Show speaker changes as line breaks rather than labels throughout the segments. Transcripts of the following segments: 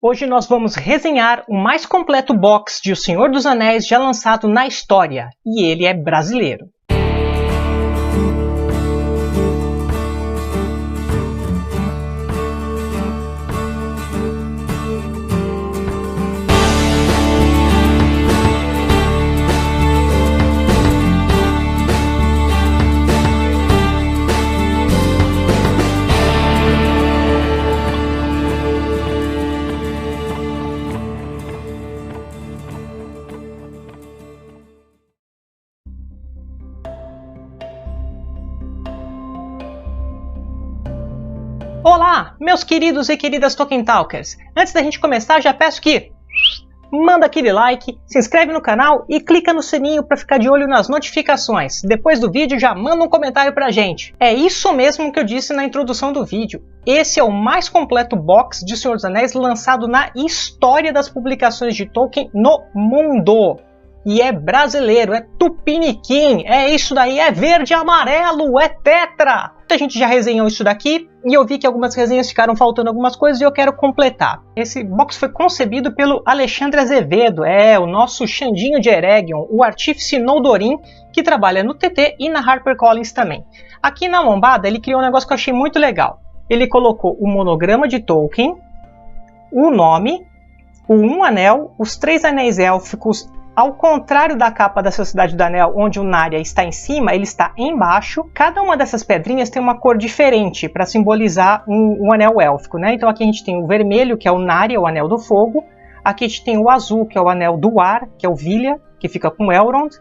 Hoje nós vamos resenhar o mais completo box de O Senhor dos Anéis já lançado na história, e ele é brasileiro. Olá, meus queridos e queridas Tolkien Talkers! Antes da gente começar, já peço que manda aquele like, se inscreve no canal e clica no sininho para ficar de olho nas notificações. Depois do vídeo já manda um comentário pra gente. É isso mesmo que eu disse na introdução do vídeo. Esse é o mais completo box de O Senhor dos Anéis lançado na história das publicações de Tolkien no mundo. E é brasileiro, é tupiniquim, é isso daí, é verde e amarelo, é tetra! A gente já resenhou isso daqui e eu vi que algumas resenhas ficaram faltando algumas coisas e eu quero completar. Esse box foi concebido pelo Alexandre Azevedo, o nosso Xandinho de Eregion, o artífice Noldorin, que trabalha no TT e na HarperCollins também. Aqui na lombada ele criou um negócio que eu achei muito legal. Ele colocou o monograma de Tolkien, o nome, o Um Anel, os 3 anéis élficos. Ao contrário da capa da Sociedade do Anel, onde o Narya está em cima, ele está embaixo. Cada uma dessas pedrinhas tem uma cor diferente para simbolizar um anel élfico, né? Então aqui a gente tem o vermelho, que é o Narya, o Anel do Fogo. Aqui a gente tem o azul, que é o Anel do Ar, que é o Vilya, que fica com Elrond.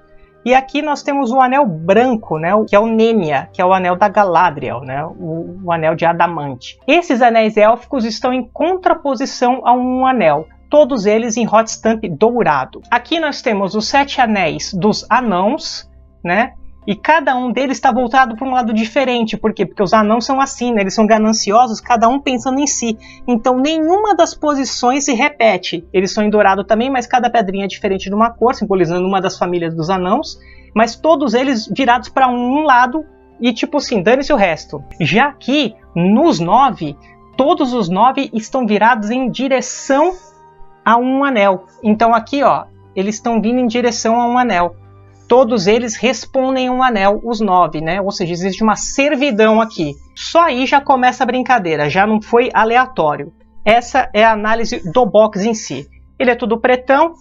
E aqui nós temos o anel branco, né? Que é o Nemia, que é o anel da Galadriel, né? O anel de Adamante. Esses anéis élficos estão em contraposição a um anel. Todos eles em hot stamp dourado. Aqui nós temos os 7 anéis dos anãos, né? E cada um deles está voltado para um lado diferente. Por quê? Porque os anãos são assim, né? Eles são gananciosos, cada um pensando em si. Então nenhuma das posições se repete. Eles são em dourado também, mas cada pedrinha é diferente de uma cor, simbolizando uma das famílias dos anãos. Mas todos eles virados para um lado e tipo assim, dane-se o resto. Já aqui, nos 9, todos os 9 estão virados em direção a um anel. Então aqui, ó, eles estão vindo em direção a um anel. Todos eles respondem a um anel, os 9, né? Ou seja, existe uma servidão aqui. Só aí já começa a brincadeira, já não foi aleatório. Essa é a análise do box em si. Ele é tudo pretão,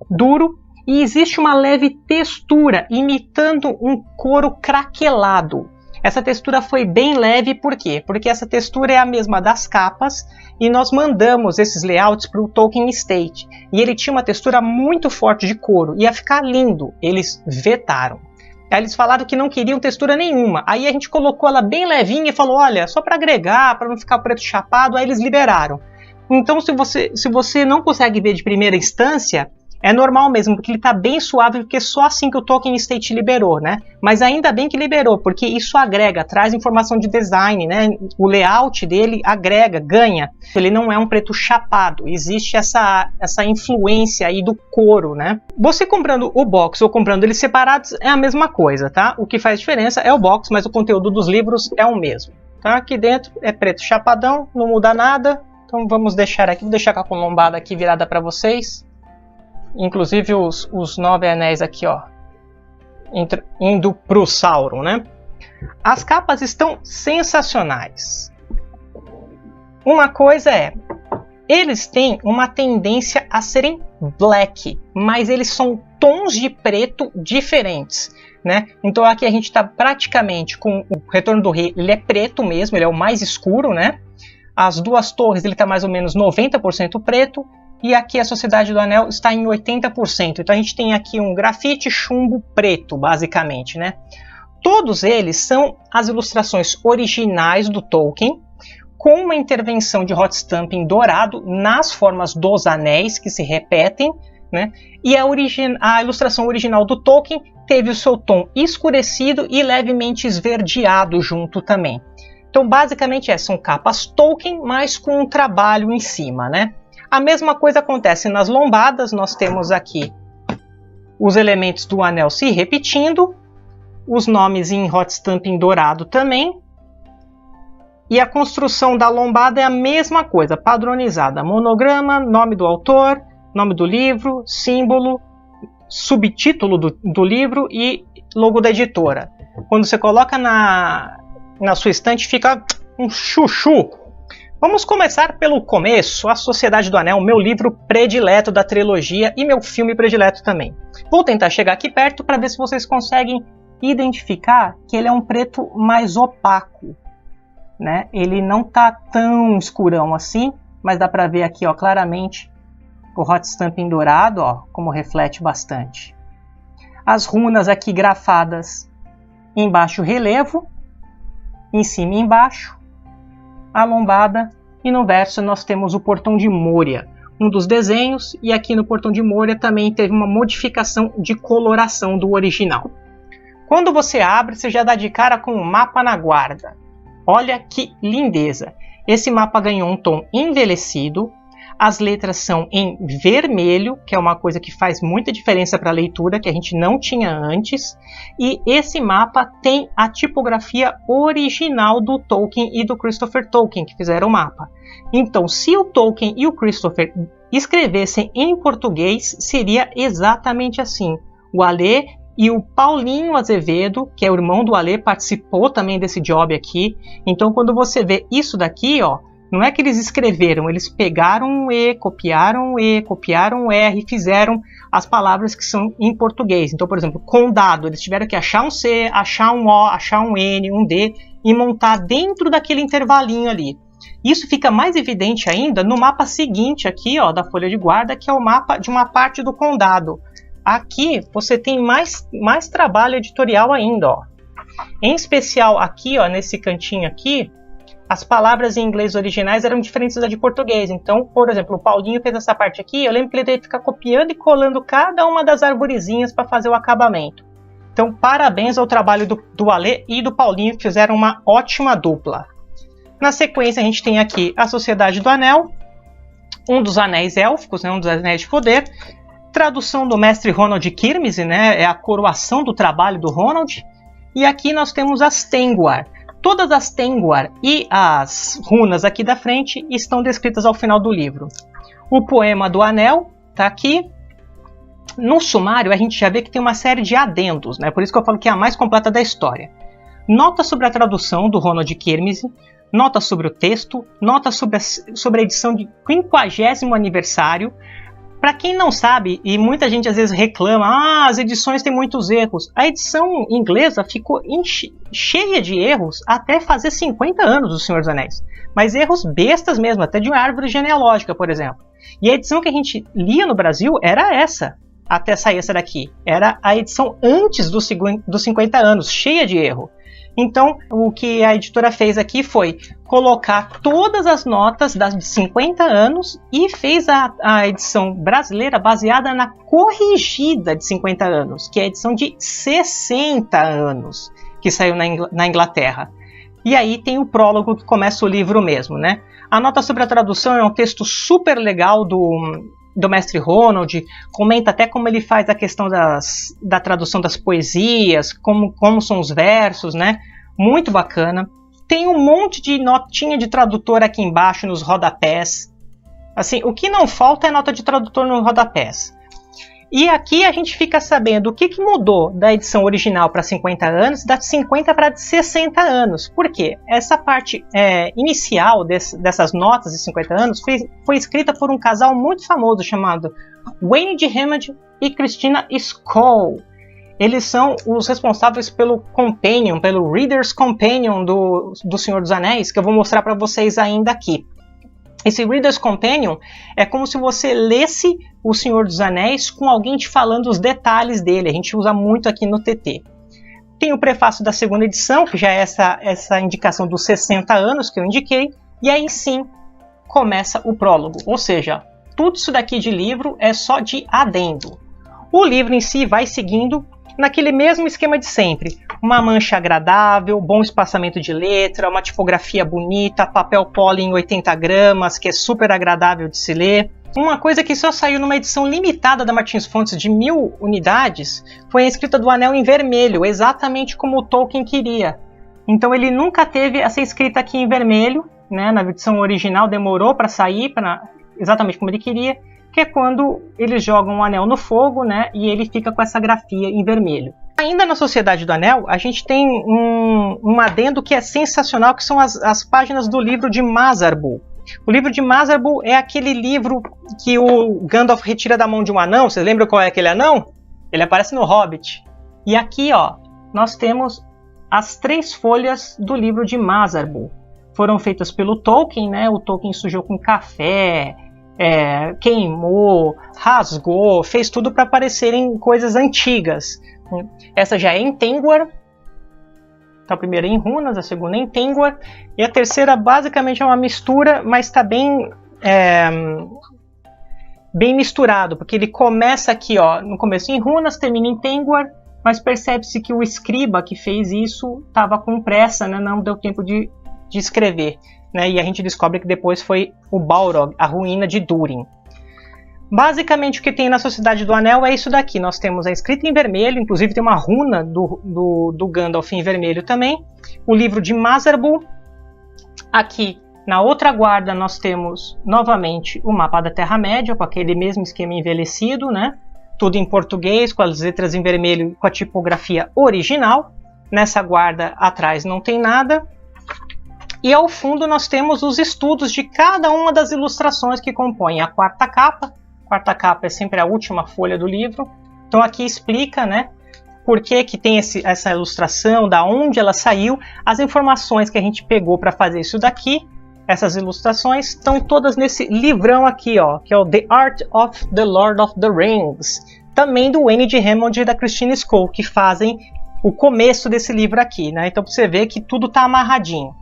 duro, e existe uma leve textura, imitando um couro craquelado. Essa textura foi bem leve, por quê? Porque essa textura é a mesma das capas e nós mandamos esses layouts para o Tolkien Estate. E ele tinha uma textura muito forte de couro, ia ficar lindo, eles vetaram. Aí eles falaram que não queriam textura nenhuma, aí a gente colocou ela bem levinha e falou, olha, só para agregar, para não ficar preto chapado, aí eles liberaram. Então se você não consegue ver de primeira instância, é normal mesmo, porque ele está bem suave, porque é só assim que o Tolkien Estate liberou, né? Mas ainda bem que liberou, porque isso agrega, traz informação de design, né? O layout dele agrega, ganha. Ele não é um preto chapado, existe essa influência aí do couro, né? Você comprando o box ou comprando eles separados é a mesma coisa, tá? O que faz diferença é o box, mas o conteúdo dos livros é o mesmo. Tá? Aqui dentro é preto chapadão, não muda nada. Então vamos deixar aqui, vou deixar com a lombada aqui virada para vocês. Inclusive os 9 anéis aqui, ó, indo pro Sauron, né? As capas estão sensacionais. Uma coisa é, eles têm uma tendência a serem black, mas eles são tons de preto diferentes, né? Então aqui a gente está praticamente com o Retorno do Rei, ele é preto mesmo, ele é o mais escuro, né? As Duas Torres, ele está mais ou menos 90% preto. E aqui a Sociedade do Anel está em 80%. Então a gente tem aqui um grafite chumbo preto, basicamente, né? Todos eles são as ilustrações originais do Tolkien, com uma intervenção de hot stamping dourado nas formas dos anéis, que se repetem, né? E a ilustração original do Tolkien teve o seu tom escurecido e levemente esverdeado junto também. Então basicamente são capas Tolkien, mas com um trabalho em cima, né? A mesma coisa acontece nas lombadas, nós temos aqui os elementos do anel se repetindo, os nomes em hot stamping dourado também, E a construção da lombada é a mesma coisa, padronizada. Monograma, nome do autor, nome do livro, símbolo, subtítulo do livro e logo da editora. Quando você coloca na sua estante, fica um chuchu. Vamos começar pelo começo, A Sociedade do Anel, meu livro predileto da trilogia e meu filme predileto também. Vou tentar chegar aqui perto para ver se vocês conseguem identificar que ele é um preto mais opaco, né? Ele não tá tão escurão assim, mas dá para ver aqui, ó, claramente o hot stamp em dourado, ó, como reflete bastante. As runas aqui grafadas em baixo relevo, em cima e embaixo, a lombada, e no verso nós temos o Portão de Moria, um dos desenhos, e aqui no Portão de Moria também teve uma modificação de coloração do original. Quando você abre, você já dá de cara com um mapa na guarda. Olha que lindeza! Esse mapa ganhou um tom envelhecido, as letras são em vermelho, que é uma coisa que faz muita diferença para a leitura, que a gente não tinha antes, e esse mapa tem a tipografia original do Tolkien e do Christopher Tolkien, que fizeram o mapa. Então, se o Tolkien e o Christopher escrevessem em português, seria exatamente assim. O Alê e o Paulinho Azevedo, que é o irmão do Alê, participou também desse job aqui. Então, quando você vê isso daqui, ó, não é que eles escreveram, eles pegaram um E, copiaram um R e fizeram as palavras que são em português. Então, por exemplo, condado, eles tiveram que achar um C, achar um O, achar um N, um D e montar dentro daquele intervalinho ali. Isso fica mais evidente ainda no mapa seguinte aqui, ó, da folha de guarda, que é o mapa de uma parte do condado. Aqui você tem mais trabalho editorial ainda, ó. Em especial aqui, ó, nesse cantinho aqui, as palavras em inglês originais eram diferentes da de português. Então, por exemplo, o Paulinho fez essa parte aqui, eu lembro que ele teve que ficar copiando e colando cada uma das arvorezinhas para fazer o acabamento. Então, parabéns ao trabalho do Alê e do Paulinho, que fizeram uma ótima dupla. Na sequência, a gente tem aqui a Sociedade do Anel, um dos anéis élficos, né, um dos anéis de poder, tradução do mestre Ronald Kirmese, né, é a coroação do trabalho do Ronald, e aqui nós temos as Tengwar. Todas as Tengwar e as runas aqui da frente estão descritas ao final do livro. O poema do Anel está aqui. No sumário, a gente já vê que tem uma série de adendos, né? Por isso que eu falo que é a mais completa da história. Nota sobre a tradução do Ronald Kirmese, nota sobre o texto, nota sobre a edição de 50º aniversário. Para quem não sabe, e muita gente às vezes reclama, as edições têm muitos erros. A edição inglesa ficou cheia de erros até fazer 50 anos do Senhor dos Anéis. Mas erros bestas mesmo, até de uma árvore genealógica, por exemplo. E a edição que a gente lia no Brasil era essa, até sair essa daqui. Era a edição antes dos 50 anos, cheia de erro. Então, o que a editora fez aqui foi colocar todas as notas das de 50 anos e fez a edição brasileira baseada na corrigida de 50 anos, que é a edição de 60 anos, que saiu na Inglaterra. E aí tem o prólogo que começa o livro mesmo, né? A nota sobre a tradução é um texto super legal do mestre Ronald, comenta até como ele faz a questão da tradução das poesias, como são os versos, né? Muito bacana. Tem um monte de notinha de tradutor aqui embaixo nos rodapés. Assim, o que não falta é nota de tradutor nos rodapés. E aqui a gente fica sabendo o que mudou da edição original para 50 anos, da 50 para 60 anos. Por quê? Essa parte inicial dessas notas de 50 anos foi escrita por um casal muito famoso chamado Wayne de Hammond e Christina Scoll. Eles são os responsáveis pelo Companion, pelo Reader's Companion do Senhor dos Anéis, que eu vou mostrar para vocês ainda aqui. Esse Reader's Companion é como se você lesse o Senhor dos Anéis com alguém te falando os detalhes dele. A gente usa muito aqui no TT. Tem o prefácio da segunda edição, que já é essa indicação dos 60 anos que eu indiquei. E aí sim começa o prólogo. Ou seja, tudo isso daqui de livro é só de adendo. O livro em si vai seguindo naquele mesmo esquema de sempre. Uma mancha agradável, bom espaçamento de letra, uma tipografia bonita, papel poli em 80 gramas, que é super agradável de se ler. Uma coisa que só saiu numa edição limitada da Martins Fontes de 1000 unidades foi a escrita do Anel em vermelho, exatamente como o Tolkien queria. Então ele nunca teve essa escrita aqui em vermelho, né? Na versão original demorou para sair, exatamente como ele queria, que é quando eles jogam o anel no fogo, né? E ele fica com essa grafia em vermelho. Ainda na Sociedade do Anel, a gente tem um adendo que é sensacional, que são as páginas do livro de Mazarbul. O livro de Mazarbul é aquele livro que o Gandalf retira da mão de um anão. Vocês lembram qual é aquele anão? Ele aparece no Hobbit. E aqui, ó, nós temos as 3 folhas do livro de Mazarbul. Foram feitas pelo Tolkien, né? O Tolkien sujou com café, queimou, rasgou, fez tudo para parecerem coisas antigas. Essa já é em Tengwar. Então a primeira é em runas, a segunda é em Tengwar. E a terceira basicamente é uma mistura, mas está bem misturado, porque ele começa aqui, ó, no começo em runas, termina em Tengwar, mas percebe-se que o escriba que fez isso estava com pressa, né? Não deu tempo de escrever, né? E a gente descobre que depois foi o Balrog, a ruína de Durin. Basicamente o que tem na Sociedade do Anel é isso daqui. Nós temos a escrita em vermelho, inclusive tem uma runa do Gandalf em vermelho também. O livro de Mazarbul. Aqui na outra guarda nós temos novamente o mapa da Terra-média, com aquele mesmo esquema envelhecido, né? Tudo em português, com as letras em vermelho, com a tipografia original. Nessa guarda atrás não tem nada. E ao fundo nós temos os estudos de cada uma das ilustrações que compõem a quarta capa. A quarta capa é sempre a última folha do livro. Então aqui explica, né, por que tem essa ilustração, da onde ela saiu. As informações que a gente pegou para fazer isso daqui, essas ilustrações, estão todas nesse livrão aqui, ó, que é o The Art of the Lord of the Rings. Também do N.G. Hammond e da Christine Scoll, que fazem o começo desse livro aqui, né? Então você vê que tudo está amarradinho.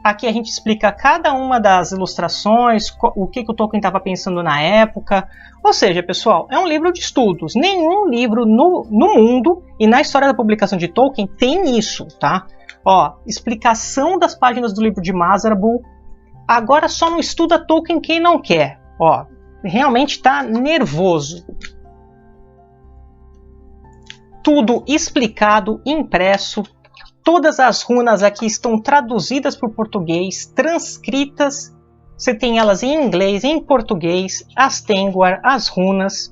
Aqui a gente explica cada uma das ilustrações, o que o Tolkien estava pensando na época. Ou seja, pessoal, é um livro de estudos. Nenhum livro no mundo e na história da publicação de Tolkien tem isso, tá? Ó, explicação das páginas do livro de Mazarbul. Agora só não estuda Tolkien quem não quer. Ó, realmente está nervoso. Tudo explicado, impresso. Todas as runas aqui estão traduzidas para o português, transcritas. Você tem elas em inglês, em português, as Tengwar, as runas.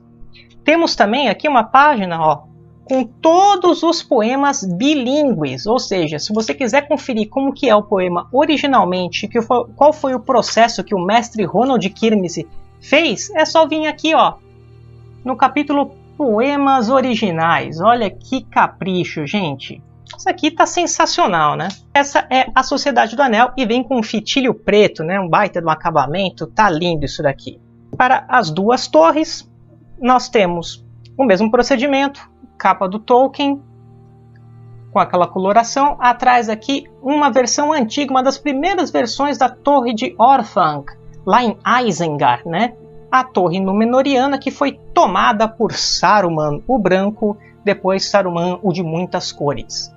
Temos também aqui uma página, ó, com todos os poemas bilíngues. Ou seja, se você quiser conferir como que é o poema originalmente, qual foi o processo que o mestre Ronald Kirmes fez, é só vir aqui, ó, no capítulo Poemas Originais. Olha que capricho, gente. Isso aqui tá sensacional, né? Essa é a Sociedade do Anel e vem com um fitilho preto, né? Um baita de um acabamento. Tá lindo isso daqui. Para as duas torres, nós temos o mesmo procedimento. Capa do Tolkien, com aquela coloração. Atrás aqui, uma versão antiga, uma das primeiras versões da Torre de Orthanc, lá em Isengard, né? A torre númenoriana que foi tomada por Saruman, o branco, depois Saruman, o de muitas cores.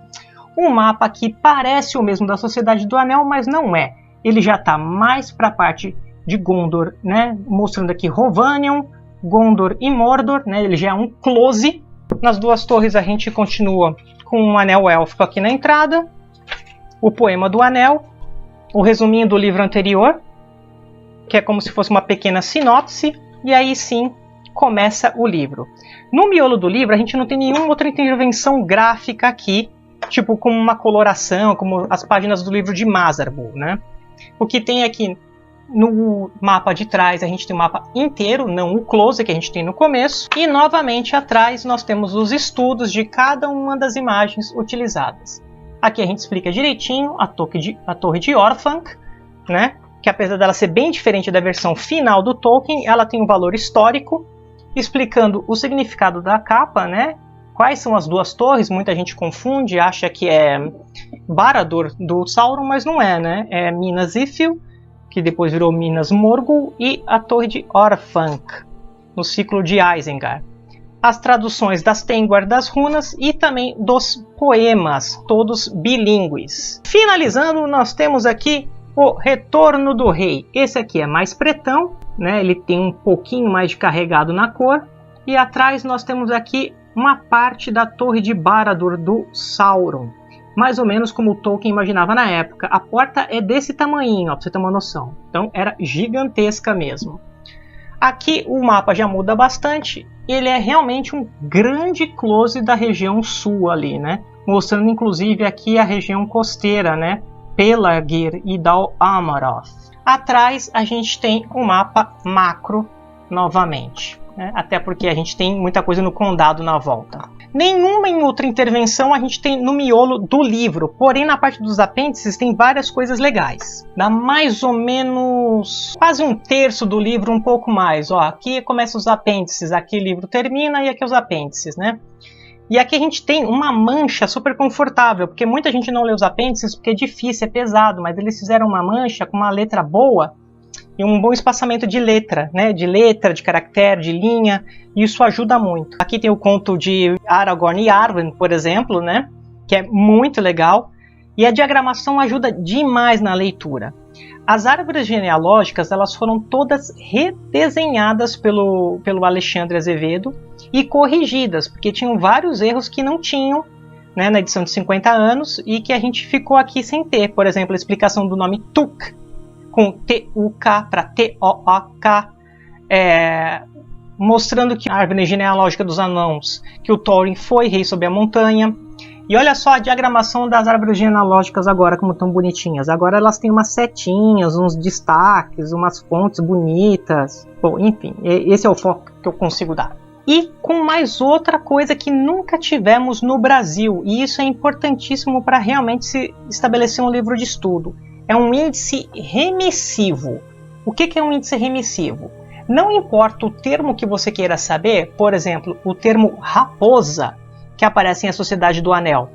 O mapa aqui parece o mesmo da Sociedade do Anel, mas não é. Ele já está mais para a parte de Gondor, né? Mostrando aqui Rhovanion, Gondor e Mordor, né? Ele já é um close. Nas duas torres a gente continua com um anel élfico aqui na entrada, o poema do anel, o resuminho do livro anterior, que é como se fosse uma pequena sinopse, e aí sim começa o livro. No miolo do livro a gente não tem nenhuma outra intervenção gráfica aqui, tipo como uma coloração, como as páginas do livro de Mazarbul, né? O que tem aqui no mapa de trás, a gente tem o mapa inteiro, não o close que a gente tem no começo. E novamente atrás nós temos os estudos de cada uma das imagens utilizadas. Aqui a gente explica direitinho a torre de Orthanc, né? Que apesar dela ser bem diferente da versão final do Tolkien, ela tem um valor histórico, explicando o significado da capa, né? Quais são as duas torres? Muita gente confunde, acha que é Barad-dûr do Sauron, mas não é, né? É Minas Ithil, que depois virou Minas Morgul, e a Torre de Orthanc, no ciclo de Isengard. As traduções das Tengwar das runas e também dos poemas, todos bilíngues. Finalizando, nós temos aqui o Retorno do Rei. Esse aqui é mais pretão, né? Ele tem um pouquinho mais de carregado na cor. E atrás nós temos aqui uma parte da Torre de Barad-dûr do Sauron. mais ou menos como o Tolkien imaginava na época. A porta é desse tamanhinho, para você ter uma noção. Então era gigantesca mesmo. Aqui o mapa já muda bastante. Ele é realmente um grande close da região sul ali, né? Mostrando inclusive aqui a região costeira, né? Pelargir e Dal Amroth. Atrás a gente tem um mapa macro novamente, né? Até porque a gente tem muita coisa no condado na volta. Nenhuma em outra intervenção a gente tem no miolo do livro, porém na parte dos apêndices tem várias coisas legais. Dá mais ou menos quase um terço do livro, um pouco mais. Ó, aqui começam os apêndices, aqui o livro termina e aqui os apêndices, né? E aqui a gente tem uma mancha super confortável, porque muita gente não lê os apêndices porque é difícil, é pesado, mas eles fizeram uma mancha com uma letra boa e um bom espaçamento de letra, né? De letra, de caractere, de linha, e isso ajuda muito. Aqui tem o conto de Aragorn e Arwen, por exemplo, né? Que é muito legal, e a diagramação ajuda demais na leitura. As árvores genealógicas, elas foram todas redesenhadas pelo Alexandre Azevedo e corrigidas, porque tinham vários erros que não tinham, né, na edição de 50 anos e que a gente ficou aqui sem ter. Por exemplo, a explicação do nome Tuk, com T-U-K para T-O-O-K, mostrando que a árvore genealógica dos anãos, que o Thorin foi rei sob a montanha. E olha só a diagramação das árvores genealógicas agora, como estão bonitinhas. Agora elas têm umas setinhas, uns destaques, umas fontes bonitas. Bom, enfim, esse é o foco que eu consigo dar. E com mais outra coisa que nunca tivemos no Brasil, e isso é importantíssimo para realmente se estabelecer um livro de estudo. É um índice remissivo. O que é um índice remissivo? Não importa o termo que você queira saber, por exemplo, o termo raposa, que aparece em A Sociedade do Anel.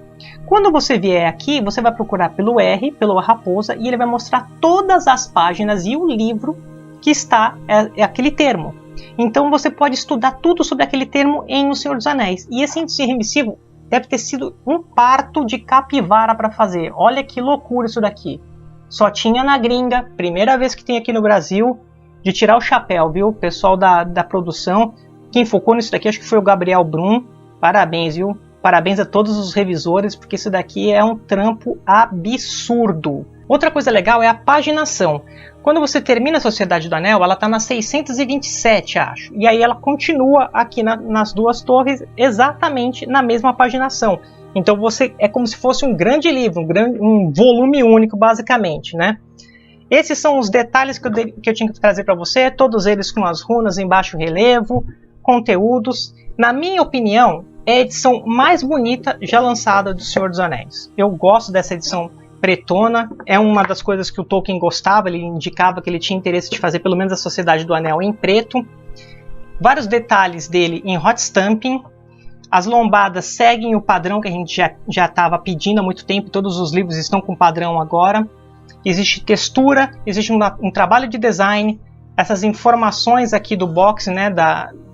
Quando você vier aqui, você vai procurar pelo R, pela raposa, e ele vai mostrar todas as páginas e o livro que está aquele termo. Então você pode estudar tudo sobre aquele termo em O Senhor dos Anéis. E esse índice remissivo deve ter sido um parto de capivara para fazer. Olha que loucura isso daqui. Só tinha na gringa, primeira vez que tem aqui no Brasil, de tirar o chapéu, viu? O pessoal da produção, quem focou nisso daqui, acho que foi o Gabriel Brum. Parabéns, viu? Parabéns a todos os revisores, porque isso daqui é um trampo absurdo. Outra coisa legal é a paginação. Quando você termina a Sociedade do Anel, ela está na 627, acho. E aí ela continua aqui nas duas torres, exatamente na mesma paginação. Então é como se fosse um grande livro, um volume único, basicamente, né? Esses são os detalhes que eu tinha que trazer para você, todos eles com as runas em baixo relevo, conteúdos. Na minha opinião, é a edição mais bonita já lançada do Senhor dos Anéis. Eu gosto dessa edição pretona, é uma das coisas que o Tolkien gostava, ele indicava que ele tinha interesse de fazer pelo menos a Sociedade do Anel em preto. Vários detalhes dele em hot stamping. As lombadas seguem o padrão que a gente já estava pedindo há muito tempo, todos os livros estão com padrão agora. Existe textura, existe um trabalho de design, essas informações aqui do box, né,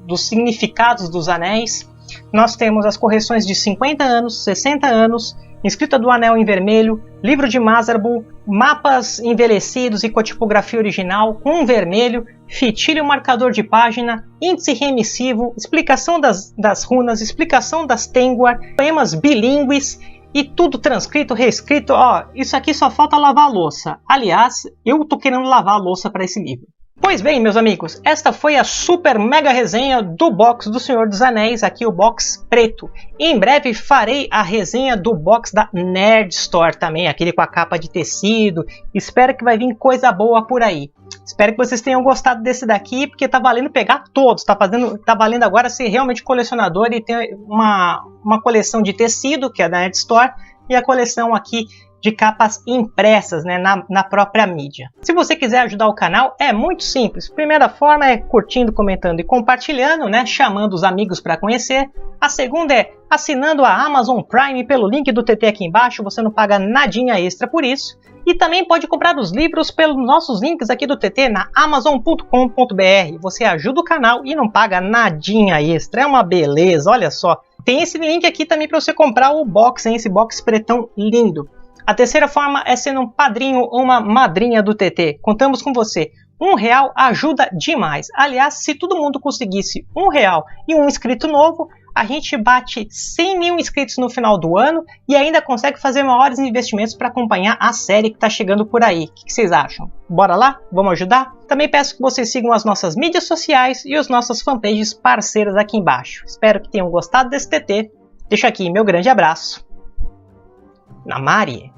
dos significados dos anéis. Nós temos as correções de 50 anos, 60 anos, Escrita do Anel em vermelho, livro de Mazarbul, mapas envelhecidos e com a tipografia original com vermelho, fitilho marcador de página, índice remissivo, explicação das runas, explicação das Tengwar, poemas bilíngues e tudo transcrito, reescrito. Ó, isso aqui só falta lavar a louça. Aliás, eu tô querendo lavar a louça para esse livro. Pois bem, meus amigos, esta foi a super mega resenha do box do Senhor dos Anéis, aqui o box preto. Em breve farei a resenha do box da Nerd Store também, aquele com a capa de tecido. Espero que vai vir coisa boa por aí. Espero que vocês tenham gostado desse daqui, porque tá valendo pegar todos. Tá valendo agora ser realmente colecionador e ter uma coleção de tecido, que é da Nerd Store, e a coleção aqui de capas impressas, né, na própria mídia. Se você quiser ajudar o canal, é muito simples. Primeira forma é curtindo, comentando e compartilhando, né, chamando os amigos para conhecer. A segunda é assinando a Amazon Prime pelo link do TT aqui embaixo, você não paga nadinha extra por isso. E também pode comprar os livros pelos nossos links aqui do TT na amazon.com.br. Você ajuda o canal e não paga nadinha extra. É uma beleza, olha só. Tem esse link aqui também para você comprar o box, hein? Esse box pretão lindo. A terceira forma é sendo um padrinho ou uma madrinha do TT. Contamos com você. R$1 ajuda demais. Aliás, se todo mundo conseguisse R$1 e um inscrito novo, a gente bate 100 mil inscritos no final do ano e ainda consegue fazer maiores investimentos para acompanhar a série que está chegando por aí. O que vocês acham? Bora lá? Vamos ajudar? Também peço que vocês sigam as nossas mídias sociais e as nossas fanpages parceiras aqui embaixo. Espero que tenham gostado desse TT. Deixo aqui meu grande abraço. Namari.